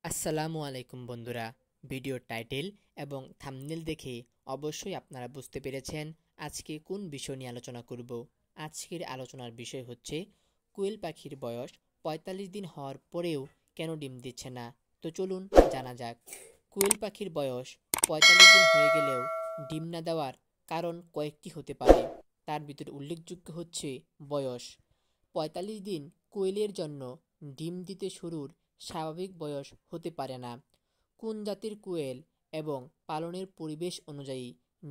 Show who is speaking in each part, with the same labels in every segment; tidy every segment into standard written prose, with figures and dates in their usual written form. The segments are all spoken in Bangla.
Speaker 1: আসসালামু আলাইকুম বন্ধুরা। ভিডিওর টাইটেল এবং থাম্বনেল দেখে অবশ্যই আপনারা বুঝতে পেরেছেন আজকে কোন বিষয় নিয়ে আলোচনা করব। আজকের আলোচনার বিষয় হচ্ছে কোয়েল পাখির বয়স ৪৫ দিন হওয়ার পরেও কেন ডিম দিচ্ছে না। তো চলুন জানা যাক। কোয়েল পাখির বয়স ৪৫ দিন হয়ে গেলেও ডিম না দেওয়ার কারণ কয়েকটি হতে পারে। তার ভিতরে উল্লেখযোগ্য হচ্ছে বয়স। ৪৫ দিন কোয়েলের জন্য ডিম দিতে শুরুর স্বাভাবিক বয়স হতে পারে না। কোন জাতের কোয়েল এবং পালনের পরিবেশ অনুযায়ী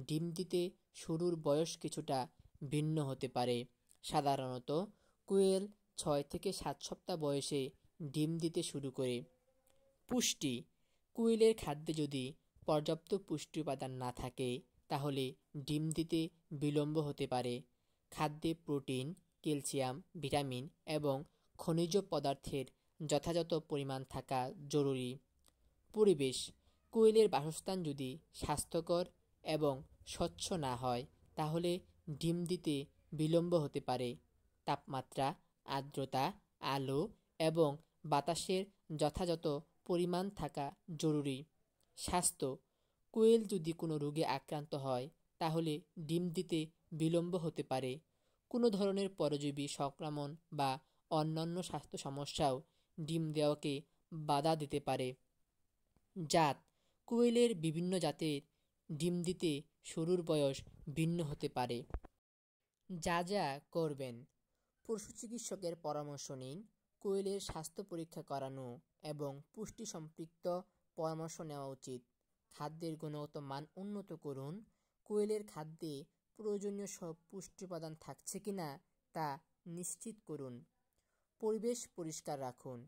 Speaker 1: ডিম দিতে শুরুর বয়স কিছুটা ভিন্ন হতে পারে। সাধারণত কোয়েল ৬ থেকে ৭ সপ্তাহ বয়সে ডিম দিতে শুরু করে। পুষ্টি: কোয়েলের খাদ্যে যদি পর্যাপ্ত পুষ্টি উপাদান না থাকে তাহলে ডিম দিতে বিলম্ব হতে পারে। খাদ্যে প্রোটিন, ক্যালসিয়াম, ভিটামিন এবং খনিজ পদার্থের যথাযথ পরিমাণ থাকা জরুরি। পরিবেশ: কোয়েলের বাসস্থান যদি স্বাস্থ্যকর এবং স্বচ্ছ না হয় তাহলে ডিম দিতে বিলম্ব হতে পারে। তাপমাত্রা, আর্দ্রতা, আলো এবং বাতাসের যথাযথ পরিমাণ থাকা জরুরি। স্বাস্থ্য: কোয়েল যদি কোনো রোগে আক্রান্ত হয় তাহলে ডিম দিতে বিলম্ব হতে পারে। কোনো ধরনের পরজীবী সংক্রমণ বা অন্যান্য স্বাস্থ্য সমস্যাও ডিম দেওয়াকে বাধা দিতে পারে। জাত: কোয়েলের বিভিন্ন জাতের ডিম দিতে শুরুর বয়স ভিন্ন হতে পারে। যা যা করবেন: পশু চিকিৎসকের পরামর্শ নিন, কোয়েলের স্বাস্থ্য পরীক্ষা করানো এবং পুষ্টি সম্পৃক্ত পরামর্শ নেওয়া উচিত। খাদ্যের গুণগত মান উন্নত করুন, কোয়েলের খাদ্যে প্রয়োজনীয় সব পুষ্টি উপাদান থাকছে কিনা তা নিশ্চিত করুন। পরিবেশ পরিষ্কার রাখুন,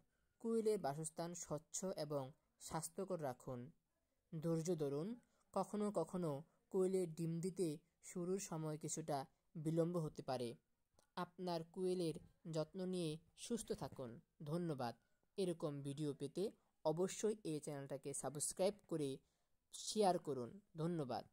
Speaker 1: কোয়েলের বাসস্থান স্বচ্ছ এবং স্বাস্থ্যকর রাখুন। ধৈর্য ধরুন, কখনো কখনো কোয়েলের ডিম দিতে শুরুর সময় কিছুটা বিলম্ব হতে পারে। আপনার কোয়েলের যত্ন নিয়ে সুস্থ থাকুন। ধন্যবাদ। এরকম ভিডিও পেতে অবশ্যই এই চ্যানেলটাকে সাবস্ক্রাইব করে শেয়ার করুন। ধন্যবাদ।